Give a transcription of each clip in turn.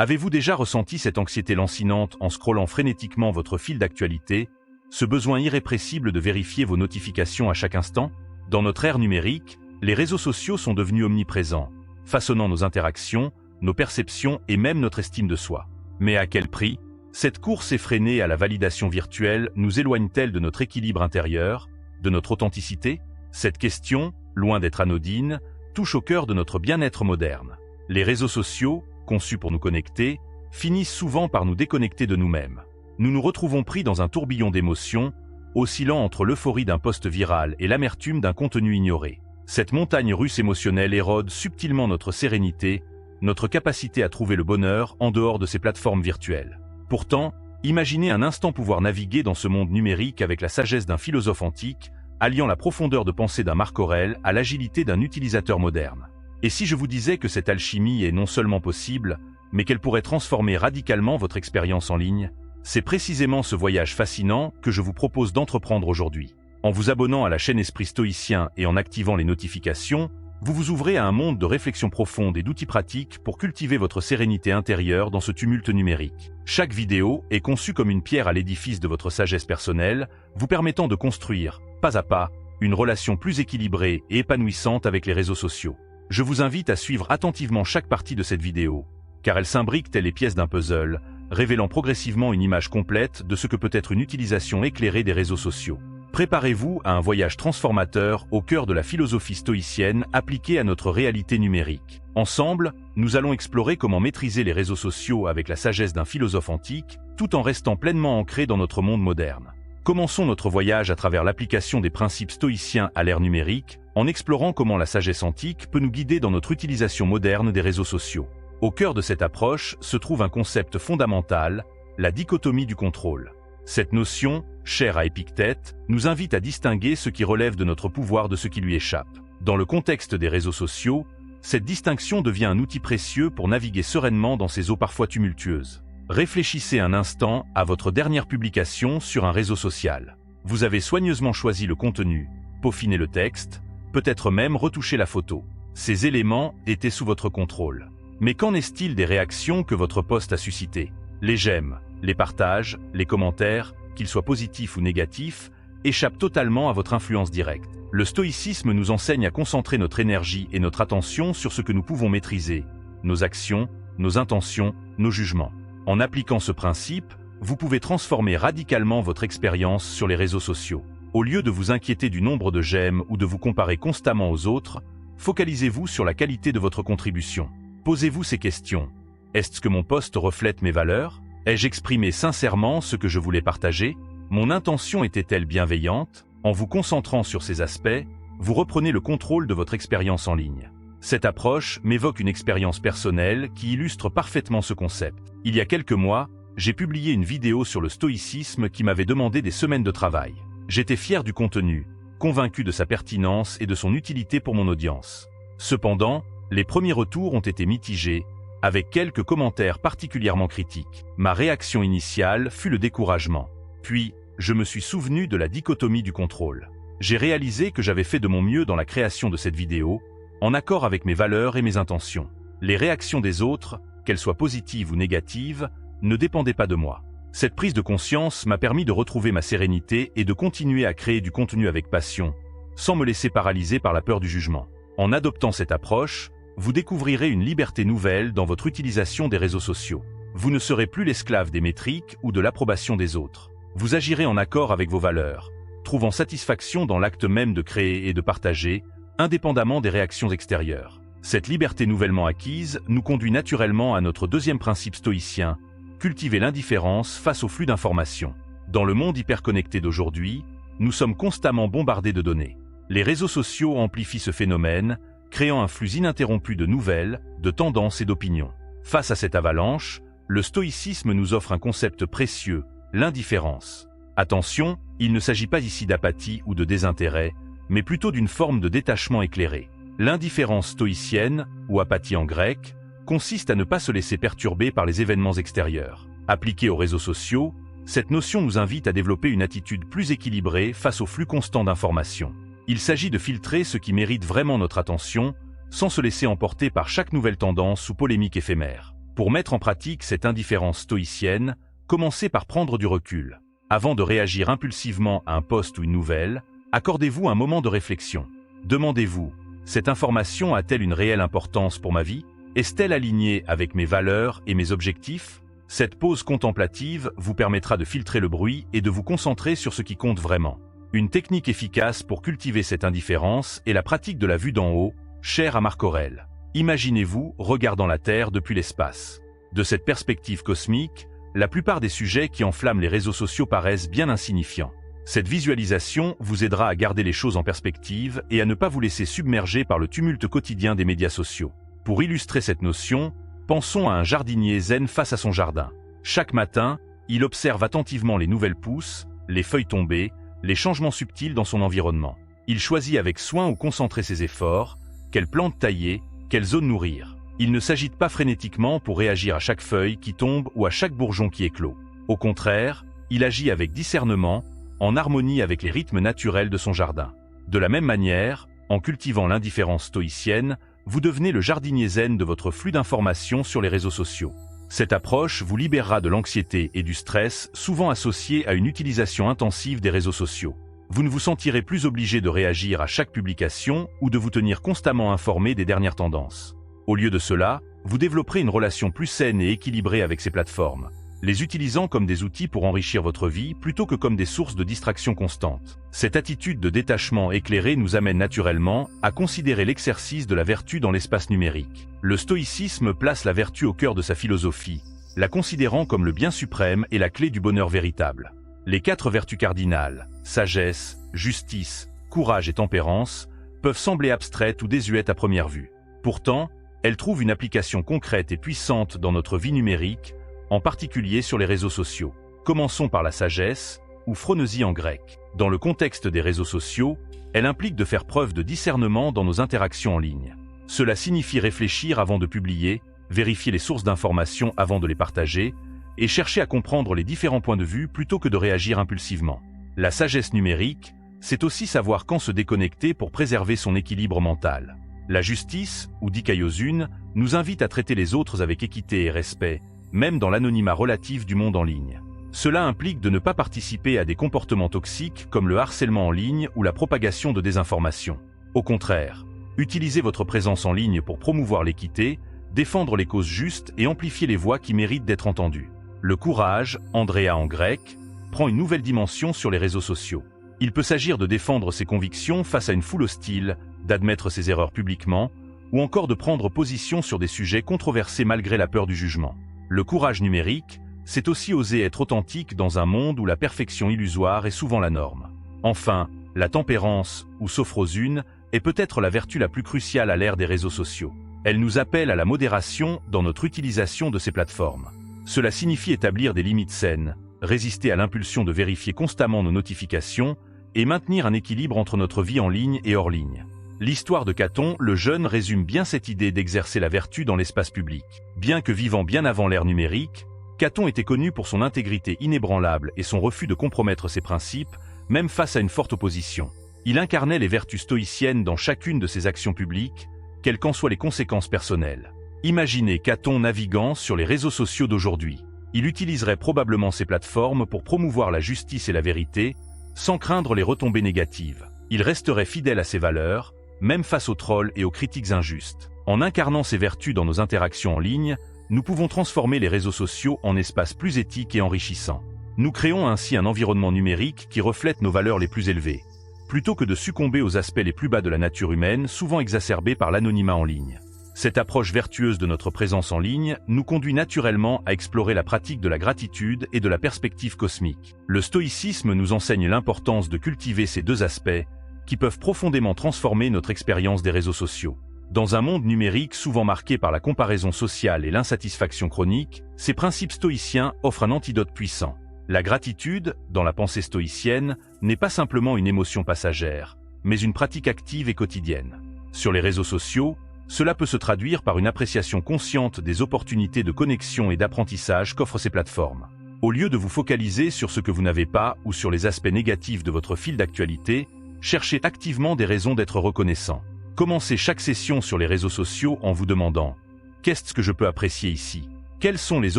Avez-vous déjà ressenti cette anxiété lancinante en scrollant frénétiquement votre fil d'actualité, ce besoin irrépressible de vérifier vos notifications à chaque instant? Dans notre ère numérique, les réseaux sociaux sont devenus omniprésents, façonnant nos interactions, nos perceptions et même notre estime de soi. Mais à quel prix? Cette course effrénée à la validation virtuelle nous éloigne-t-elle de notre équilibre intérieur, de notre authenticité? Cette question, loin d'être anodine, touche au cœur de notre bien-être moderne. Les réseaux sociaux, conçus pour nous connecter, finissent souvent par nous déconnecter de nous-mêmes. Nous nous retrouvons pris dans un tourbillon d'émotions, oscillant entre l'euphorie d'un post viral et l'amertume d'un contenu ignoré. Cette montagne russe émotionnelle érode subtilement notre sérénité, notre capacité à trouver le bonheur en dehors de ces plateformes virtuelles. Pourtant, imaginez un instant pouvoir naviguer dans ce monde numérique avec la sagesse d'un philosophe antique, alliant la profondeur de pensée d'un Marc Aurèle à l'agilité d'un utilisateur moderne. Et si je vous disais que cette alchimie est non seulement possible, mais qu'elle pourrait transformer radicalement votre expérience en ligne? C'est précisément ce voyage fascinant que je vous propose d'entreprendre aujourd'hui. En vous abonnant à la chaîne Esprit Stoïcien et en activant les notifications, vous vous ouvrez à un monde de réflexion profonde et d'outils pratiques pour cultiver votre sérénité intérieure dans ce tumulte numérique. Chaque vidéo est conçue comme une pierre à l'édifice de votre sagesse personnelle, vous permettant de construire, pas à pas, une relation plus équilibrée et épanouissante avec les réseaux sociaux. Je vous invite à suivre attentivement chaque partie de cette vidéo, car elle s'imbrique telles les pièces d'un puzzle, révélant progressivement une image complète de ce que peut être une utilisation éclairée des réseaux sociaux. Préparez-vous à un voyage transformateur au cœur de la philosophie stoïcienne appliquée à notre réalité numérique. Ensemble, nous allons explorer comment maîtriser les réseaux sociaux avec la sagesse d'un philosophe antique, tout en restant pleinement ancrés dans notre monde moderne. Commençons notre voyage à travers l'application des principes stoïciens à l'ère numérique, en explorant comment la sagesse antique peut nous guider dans notre utilisation moderne des réseaux sociaux. Au cœur de cette approche se trouve un concept fondamental, la dichotomie du contrôle. Cette notion, chère à Épictète, nous invite à distinguer ce qui relève de notre pouvoir de ce qui lui échappe. Dans le contexte des réseaux sociaux, cette distinction devient un outil précieux pour naviguer sereinement dans ces eaux parfois tumultueuses. Réfléchissez un instant à votre dernière publication sur un réseau social. Vous avez soigneusement choisi le contenu, peaufiné le texte, peut-être même retouché la photo. Ces éléments étaient sous votre contrôle. Mais qu'en est-il des réactions que votre post a suscitées? Les j'aime, les partages, les commentaires, qu'ils soient positifs ou négatifs, échappent totalement à votre influence directe. Le stoïcisme nous enseigne à concentrer notre énergie et notre attention sur ce que nous pouvons maîtriser, nos actions, nos intentions, nos jugements. En appliquant ce principe, vous pouvez transformer radicalement votre expérience sur les réseaux sociaux. Au lieu de vous inquiéter du nombre de j'aime ou de vous comparer constamment aux autres, focalisez-vous sur la qualité de votre contribution. Posez-vous ces questions. Est-ce que mon post reflète mes valeurs? Ai-je exprimé sincèrement ce que je voulais partager? Mon intention était-elle bienveillante? En vous concentrant sur ces aspects, vous reprenez le contrôle de votre expérience en ligne. Cette approche m'évoque une expérience personnelle qui illustre parfaitement ce concept. Il y a quelques mois, j'ai publié une vidéo sur le stoïcisme qui m'avait demandé des semaines de travail. J'étais fier du contenu, convaincu de sa pertinence et de son utilité pour mon audience. Cependant, les premiers retours ont été mitigés, avec quelques commentaires particulièrement critiques. Ma réaction initiale fut le découragement. Puis, je me suis souvenu de la dichotomie du contrôle. J'ai réalisé que j'avais fait de mon mieux dans la création de cette vidéo, en accord avec mes valeurs et mes intentions. Les réactions des autres, qu'elles soient positives ou négatives, ne dépendaient pas de moi. Cette prise de conscience m'a permis de retrouver ma sérénité et de continuer à créer du contenu avec passion, sans me laisser paralyser par la peur du jugement. En adoptant cette approche, vous découvrirez une liberté nouvelle dans votre utilisation des réseaux sociaux. Vous ne serez plus l'esclave des métriques ou de l'approbation des autres. Vous agirez en accord avec vos valeurs, trouvant satisfaction dans l'acte même de créer et de partager, indépendamment des réactions extérieures. Cette liberté nouvellement acquise nous conduit naturellement à notre deuxième principe stoïcien, cultiver l'indifférence face au flux d'informations. Dans le monde hyperconnecté d'aujourd'hui, nous sommes constamment bombardés de données. Les réseaux sociaux amplifient ce phénomène, créant un flux ininterrompu de nouvelles, de tendances et d'opinions. Face à cette avalanche, le stoïcisme nous offre un concept précieux, l'indifférence. Attention, il ne s'agit pas ici d'apathie ou de désintérêt, mais plutôt d'une forme de détachement éclairé. L'indifférence stoïcienne, ou apathie en grec, consiste à ne pas se laisser perturber par les événements extérieurs. Appliquée aux réseaux sociaux, cette notion nous invite à développer une attitude plus équilibrée face au flux constant d'informations. Il s'agit de filtrer ce qui mérite vraiment notre attention, sans se laisser emporter par chaque nouvelle tendance ou polémique éphémère. Pour mettre en pratique cette indifférence stoïcienne, commencez par prendre du recul. Avant de réagir impulsivement à un post ou une nouvelle, accordez-vous un moment de réflexion. Demandez-vous, cette information a-t-elle une réelle importance pour ma vie? Est-elle alignée avec mes valeurs et mes objectifs? Cette pause contemplative vous permettra de filtrer le bruit et de vous concentrer sur ce qui compte vraiment. Une technique efficace pour cultiver cette indifférence est la pratique de la vue d'en haut, chère à Marc Aurèle. Imaginez-vous regardant la Terre depuis l'espace. De cette perspective cosmique, la plupart des sujets qui enflamment les réseaux sociaux paraissent bien insignifiants. Cette visualisation vous aidera à garder les choses en perspective et à ne pas vous laisser submerger par le tumulte quotidien des médias sociaux. Pour illustrer cette notion, pensons à un jardinier zen face à son jardin. Chaque matin, il observe attentivement les nouvelles pousses, les feuilles tombées, les changements subtils dans son environnement. Il choisit avec soin où concentrer ses efforts, quelles plantes tailler, quelles zones nourrir. Il ne s'agite pas frénétiquement pour réagir à chaque feuille qui tombe ou à chaque bourgeon qui éclot. Au contraire, il agit avec discernement, en harmonie avec les rythmes naturels de son jardin. De la même manière, en cultivant l'indifférence stoïcienne, vous devenez le jardinier zen de votre flux d'informations sur les réseaux sociaux. Cette approche vous libérera de l'anxiété et du stress souvent associés à une utilisation intensive des réseaux sociaux. Vous ne vous sentirez plus obligé de réagir à chaque publication ou de vous tenir constamment informé des dernières tendances. Au lieu de cela, vous développerez une relation plus saine et équilibrée avec ces plateformes, les utilisant comme des outils pour enrichir votre vie plutôt que comme des sources de distraction constante. Cette attitude de détachement éclairé nous amène naturellement à considérer l'exercice de la vertu dans l'espace numérique. Le stoïcisme place la vertu au cœur de sa philosophie, la considérant comme le bien suprême et la clé du bonheur véritable. Les 4 vertus cardinales, sagesse, justice, courage et tempérance, peuvent sembler abstraites ou désuètes à première vue. Pourtant, elles trouvent une application concrète et puissante dans notre vie numérique, en particulier sur les réseaux sociaux. Commençons par la sagesse, ou phronésie en grec. Dans le contexte des réseaux sociaux, elle implique de faire preuve de discernement dans nos interactions en ligne. Cela signifie réfléchir avant de publier, vérifier les sources d'informations avant de les partager, et chercher à comprendre les différents points de vue plutôt que de réagir impulsivement. La sagesse numérique, c'est aussi savoir quand se déconnecter pour préserver son équilibre mental. La justice, ou dikaiosune, nous invite à traiter les autres avec équité et respect, même dans l'anonymat relatif du monde en ligne. Cela implique de ne pas participer à des comportements toxiques comme le harcèlement en ligne ou la propagation de désinformation. Au contraire, utilisez votre présence en ligne pour promouvoir l'équité, défendre les causes justes et amplifier les voix qui méritent d'être entendues. Le courage, Andrea en grec, prend une nouvelle dimension sur les réseaux sociaux. Il peut s'agir de défendre ses convictions face à une foule hostile, d'admettre ses erreurs publiquement, ou encore de prendre position sur des sujets controversés malgré la peur du jugement. Le courage numérique, c'est aussi oser être authentique dans un monde où la perfection illusoire est souvent la norme. Enfin, la tempérance, ou sophrosune, est peut-être la vertu la plus cruciale à l'ère des réseaux sociaux. Elle nous appelle à la modération dans notre utilisation de ces plateformes. Cela signifie établir des limites saines, résister à l'impulsion de vérifier constamment nos notifications et maintenir un équilibre entre notre vie en ligne et hors ligne. L'histoire de Caton, le jeune, résume bien cette idée d'exercer la vertu dans l'espace public. Bien que vivant bien avant l'ère numérique, Caton était connu pour son intégrité inébranlable et son refus de compromettre ses principes, même face à une forte opposition. Il incarnait les vertus stoïciennes dans chacune de ses actions publiques, quelles qu'en soient les conséquences personnelles. Imaginez Caton naviguant sur les réseaux sociaux d'aujourd'hui. Il utiliserait probablement ces plateformes pour promouvoir la justice et la vérité, sans craindre les retombées négatives. Il resterait fidèle à ses valeurs, même face aux trolls et aux critiques injustes. En incarnant ces vertus dans nos interactions en ligne, nous pouvons transformer les réseaux sociaux en espaces plus éthiques et enrichissants. Nous créons ainsi un environnement numérique qui reflète nos valeurs les plus élevées, plutôt que de succomber aux aspects les plus bas de la nature humaine, souvent exacerbés par l'anonymat en ligne. Cette approche vertueuse de notre présence en ligne nous conduit naturellement à explorer la pratique de la gratitude et de la perspective cosmique. Le stoïcisme nous enseigne l'importance de cultiver ces deux aspects, qui peuvent profondément transformer notre expérience des réseaux sociaux. Dans un monde numérique souvent marqué par la comparaison sociale et l'insatisfaction chronique, ces principes stoïciens offrent un antidote puissant. La gratitude, dans la pensée stoïcienne, n'est pas simplement une émotion passagère, mais une pratique active et quotidienne. Sur les réseaux sociaux, cela peut se traduire par une appréciation consciente des opportunités de connexion et d'apprentissage qu'offrent ces plateformes. Au lieu de vous focaliser sur ce que vous n'avez pas ou sur les aspects négatifs de votre fil d'actualité, cherchez activement des raisons d'être reconnaissant. Commencez chaque session sur les réseaux sociaux en vous demandant « Qu'est-ce que je peux apprécier ici ?» Quelles sont les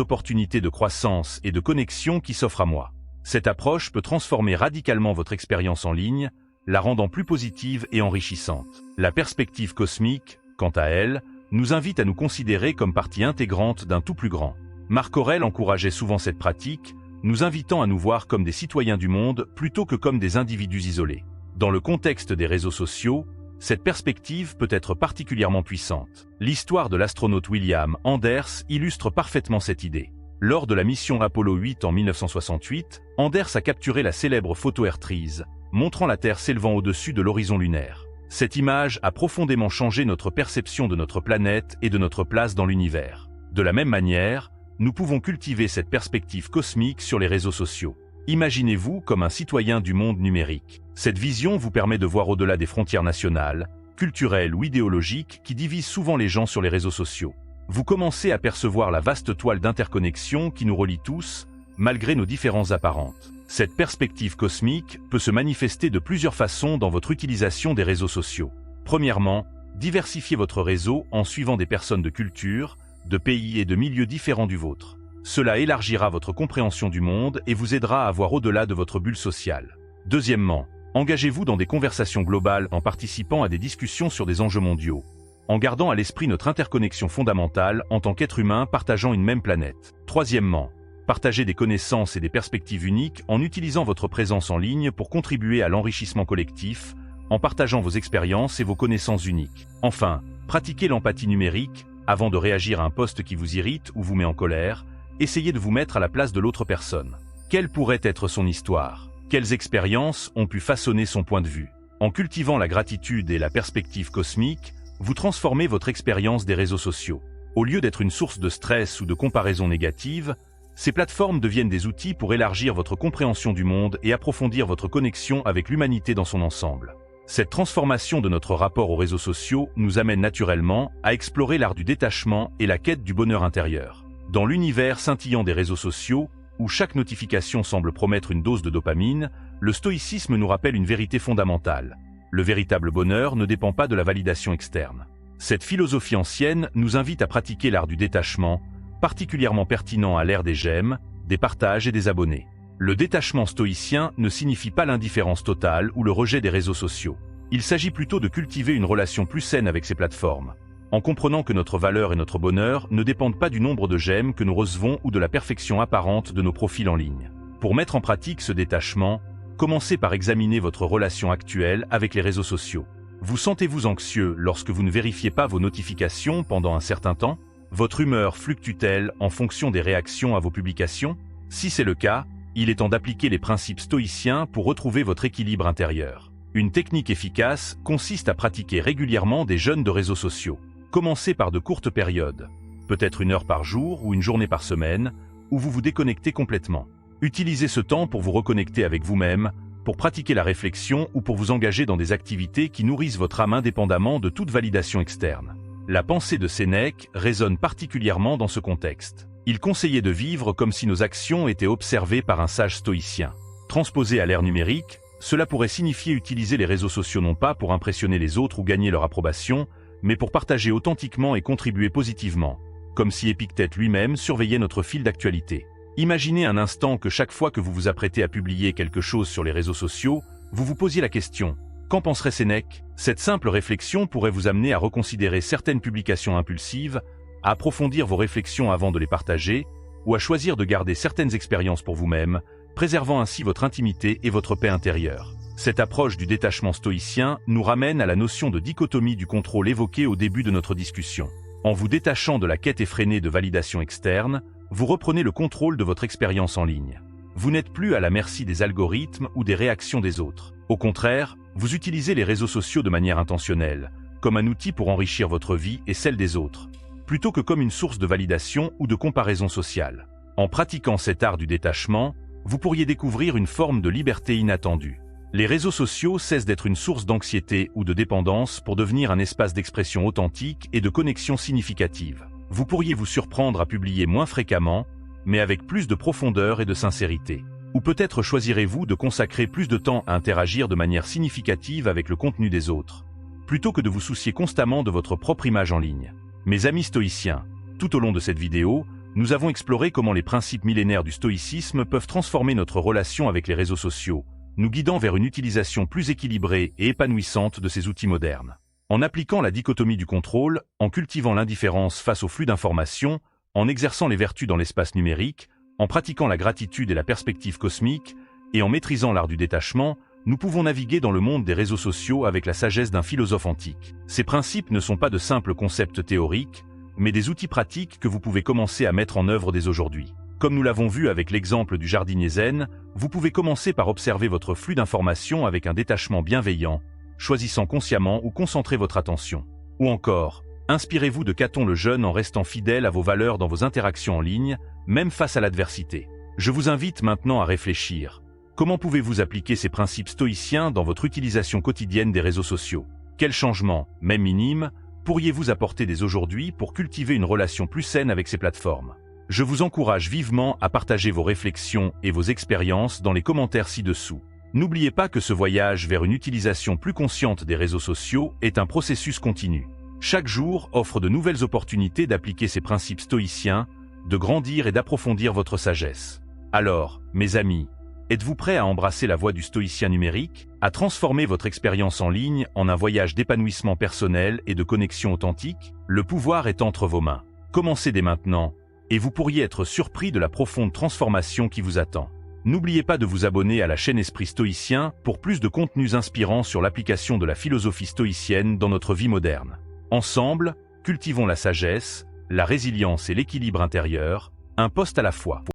opportunités de croissance et de connexion qui s'offrent à moi? Cette approche peut transformer radicalement votre expérience en ligne, la rendant plus positive et enrichissante. La perspective cosmique, quant à elle, nous invite à nous considérer comme partie intégrante d'un tout plus grand. Marc Aurèle encourageait souvent cette pratique, nous invitant à nous voir comme des citoyens du monde plutôt que comme des individus isolés. Dans le contexte des réseaux sociaux, cette perspective peut être particulièrement puissante. L'histoire de l'astronaute William Anders illustre parfaitement cette idée. Lors de la mission Apollo 8 en 1968, Anders a capturé la célèbre photo Earthrise, montrant la Terre s'élevant au-dessus de l'horizon lunaire. Cette image a profondément changé notre perception de notre planète et de notre place dans l'univers. De la même manière, nous pouvons cultiver cette perspective cosmique sur les réseaux sociaux. Imaginez-vous comme un citoyen du monde numérique. Cette vision vous permet de voir au-delà des frontières nationales, culturelles ou idéologiques qui divisent souvent les gens sur les réseaux sociaux. Vous commencez à percevoir la vaste toile d'interconnexion qui nous relie tous, malgré nos différences apparentes. Cette perspective cosmique peut se manifester de plusieurs façons dans votre utilisation des réseaux sociaux. Premièrement, diversifiez votre réseau en suivant des personnes de culture, de pays et de milieux différents du vôtre. Cela élargira votre compréhension du monde et vous aidera à voir au-delà de votre bulle sociale. Deuxièmement, engagez-vous dans des conversations globales en participant à des discussions sur des enjeux mondiaux, en gardant à l'esprit notre interconnexion fondamentale en tant qu'être humain partageant une même planète. Troisièmement, partagez des connaissances et des perspectives uniques en utilisant votre présence en ligne pour contribuer à l'enrichissement collectif, en partageant vos expériences et vos connaissances uniques. Enfin, pratiquez l'empathie numérique. Avant de réagir à un post qui vous irrite ou vous met en colère, essayez de vous mettre à la place de l'autre personne. Quelle pourrait être son histoire? Quelles expériences ont pu façonner son point de vue? En cultivant la gratitude et la perspective cosmique, vous transformez votre expérience des réseaux sociaux. Au lieu d'être une source de stress ou de comparaison négative, ces plateformes deviennent des outils pour élargir votre compréhension du monde et approfondir votre connexion avec l'humanité dans son ensemble. Cette transformation de notre rapport aux réseaux sociaux nous amène naturellement à explorer l'art du détachement et la quête du bonheur intérieur. Dans l'univers scintillant des réseaux sociaux, où chaque notification semble promettre une dose de dopamine, le stoïcisme nous rappelle une vérité fondamentale. Le véritable bonheur ne dépend pas de la validation externe. Cette philosophie ancienne nous invite à pratiquer l'art du détachement, particulièrement pertinent à l'ère des j'aime, des partages et des abonnés. Le détachement stoïcien ne signifie pas l'indifférence totale ou le rejet des réseaux sociaux. Il s'agit plutôt de cultiver une relation plus saine avec ces plateformes, en comprenant que notre valeur et notre bonheur ne dépendent pas du nombre de j'aime que nous recevons ou de la perfection apparente de nos profils en ligne. Pour mettre en pratique ce détachement, commencez par examiner votre relation actuelle avec les réseaux sociaux. Vous sentez-vous anxieux lorsque vous ne vérifiez pas vos notifications pendant un certain temps? Votre humeur fluctue-t-elle en fonction des réactions à vos publications? Si c'est le cas, il est temps d'appliquer les principes stoïciens pour retrouver votre équilibre intérieur. Une technique efficace consiste à pratiquer régulièrement des jeûnes de réseaux sociaux. Commencez par de courtes périodes, peut-être 1 heure par jour ou 1 journée par semaine, où vous vous déconnectez complètement. Utilisez ce temps pour vous reconnecter avec vous-même, pour pratiquer la réflexion ou pour vous engager dans des activités qui nourrissent votre âme indépendamment de toute validation externe. La pensée de Sénèque résonne particulièrement dans ce contexte. Il conseillait de vivre comme si nos actions étaient observées par un sage stoïcien. Transposé à l'ère numérique, cela pourrait signifier utiliser les réseaux sociaux non pas pour impressionner les autres ou gagner leur approbation, mais pour partager authentiquement et contribuer positivement, comme si Épictète lui-même surveillait notre fil d'actualité. Imaginez un instant que chaque fois que vous vous apprêtez à publier quelque chose sur les réseaux sociaux, vous vous posiez la question « Qu'en penserait Sénèque ?» Cette simple réflexion pourrait vous amener à reconsidérer certaines publications impulsives, à approfondir vos réflexions avant de les partager, ou à choisir de garder certaines expériences pour vous-même, préservant ainsi votre intimité et votre paix intérieure. Cette approche du détachement stoïcien nous ramène à la notion de dichotomie du contrôle évoquée au début de notre discussion. En vous détachant de la quête effrénée de validation externe, vous reprenez le contrôle de votre expérience en ligne. Vous n'êtes plus à la merci des algorithmes ou des réactions des autres. Au contraire, vous utilisez les réseaux sociaux de manière intentionnelle, comme un outil pour enrichir votre vie et celle des autres, plutôt que comme une source de validation ou de comparaison sociale. En pratiquant cet art du détachement, vous pourriez découvrir une forme de liberté inattendue. Les réseaux sociaux cessent d'être une source d'anxiété ou de dépendance pour devenir un espace d'expression authentique et de connexion significative. Vous pourriez vous surprendre à publier moins fréquemment, mais avec plus de profondeur et de sincérité. Ou peut-être choisirez-vous de consacrer plus de temps à interagir de manière significative avec le contenu des autres, plutôt que de vous soucier constamment de votre propre image en ligne. Mes amis stoïciens, tout au long de cette vidéo, nous avons exploré comment les principes millénaires du stoïcisme peuvent transformer notre relation avec les réseaux sociaux, nous guidant vers une utilisation plus équilibrée et épanouissante de ces outils modernes. En appliquant la dichotomie du contrôle, en cultivant l'indifférence face au flux d'informations, en exerçant les vertus dans l'espace numérique, en pratiquant la gratitude et la perspective cosmique, et en maîtrisant l'art du détachement, nous pouvons naviguer dans le monde des réseaux sociaux avec la sagesse d'un philosophe antique. Ces principes ne sont pas de simples concepts théoriques, mais des outils pratiques que vous pouvez commencer à mettre en œuvre dès aujourd'hui. Comme nous l'avons vu avec l'exemple du jardinier zen, vous pouvez commencer par observer votre flux d'informations avec un détachement bienveillant, choisissant consciemment où concentrer votre attention. Ou encore, inspirez-vous de Caton le Jeune en restant fidèle à vos valeurs dans vos interactions en ligne, même face à l'adversité. Je vous invite maintenant à réfléchir. Comment pouvez-vous appliquer ces principes stoïciens dans votre utilisation quotidienne des réseaux sociaux? Quels changements, même minimes, pourriez-vous apporter dès aujourd'hui pour cultiver une relation plus saine avec ces plateformes? Je vous encourage vivement à partager vos réflexions et vos expériences dans les commentaires ci-dessous. N'oubliez pas que ce voyage vers une utilisation plus consciente des réseaux sociaux est un processus continu. Chaque jour offre de nouvelles opportunités d'appliquer ces principes stoïciens, de grandir et d'approfondir votre sagesse. Alors, mes amis, êtes-vous prêts à embrasser la voie du stoïcien numérique, à transformer votre expérience en ligne en un voyage d'épanouissement personnel et de connexion authentique? Le pouvoir est entre vos mains. Commencez dès maintenant, et vous pourriez être surpris de la profonde transformation qui vous attend. N'oubliez pas de vous abonner à la chaîne Esprit Stoïcien pour plus de contenus inspirants sur l'application de la philosophie stoïcienne dans notre vie moderne. Ensemble, cultivons la sagesse, la résilience et l'équilibre intérieur, un poste à la fois.